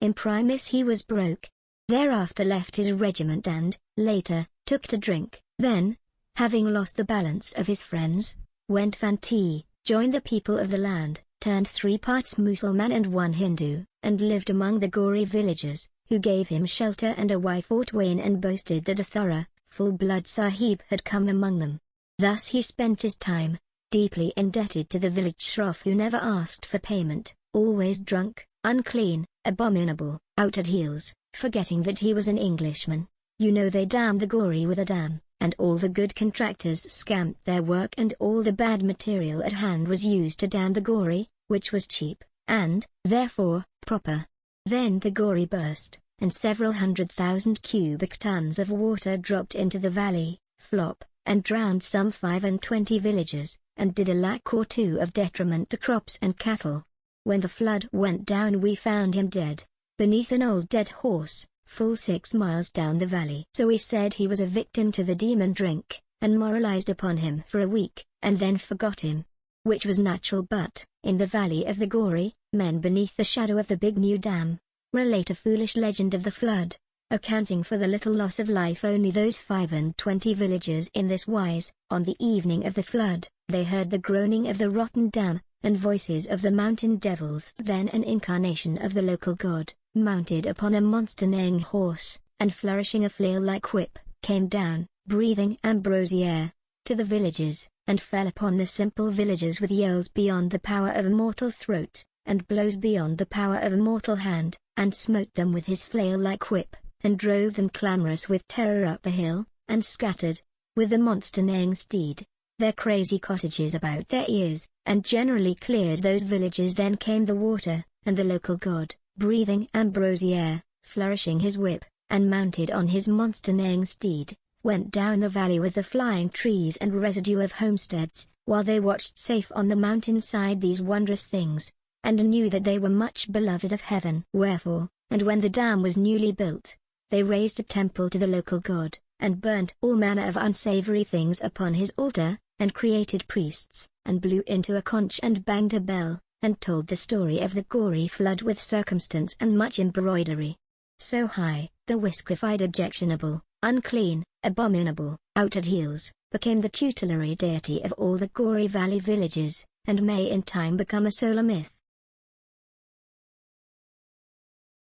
imprimis he was broke. Thereafter left his regiment and, later, took to drink. Then, having lost the balance of his friends, went Fanti, joined the people of the land, turned 3 parts Mussulman and 1 Hindu, and lived among the Gori villagers, who gave him shelter and a wife or twain and boasted that a thorough, full-blood Sahib had come among them. Thus he spent his time, deeply indebted to the village shroff who never asked for payment, always drunk, unclean, abominable, out at heels, forgetting that he was an Englishman. You know they damned the Gori with a dam, and all the good contractors scamped their work and all the bad material at hand was used to dam the Gori, which was cheap, and, therefore, proper. Then the Gori burst, and several 100,000 cubic tons of water dropped into the valley, flop, and drowned some 25 villagers, and did a lakh or 2 of detriment to crops and cattle. When the flood went down we found him dead, beneath an old dead horse, full 6 miles down the valley. So we said he was a victim to the demon drink, and moralized upon him for a week, and then forgot him. Which was natural, but, in the valley of the Gori, men beneath the shadow of the big new dam, relate a foolish legend of the flood, accounting for the little loss of life only those 25 villagers in this wise. On the evening of the flood, they heard the groaning of the rotten dam, and voices of the mountain devils. Then an incarnation of the local god, mounted upon a monster neighing horse, and flourishing a flail-like whip, came down, breathing ambrosy air, to the villagers, and fell upon the simple villagers with yells beyond the power of a mortal throat, and blows beyond the power of a mortal hand, and smote them with his flail-like whip, and drove them clamorous with terror up the hill, and scattered, with the monster neighing steed, their crazy cottages about their ears, and generally cleared those villages. Then came the water, and the local god, breathing ambrosy air, flourishing his whip, and mounted on his monster neighing steed, went down the valley with the flying trees and residue of homesteads, while they watched safe on the mountainside these wondrous things, and knew that they were much beloved of heaven. Wherefore, and when the dam was newly built, they raised a temple to the local god, and burnt all manner of unsavory things upon his altar, and created priests, and blew into a conch and banged a bell, and told the story of the Gori flood with circumstance and much embroidery. So high, the whiskified objectionable, unclean, abominable, out at heels, became the tutelary deity of all the Gori Valley villages, and may in time become a solar myth.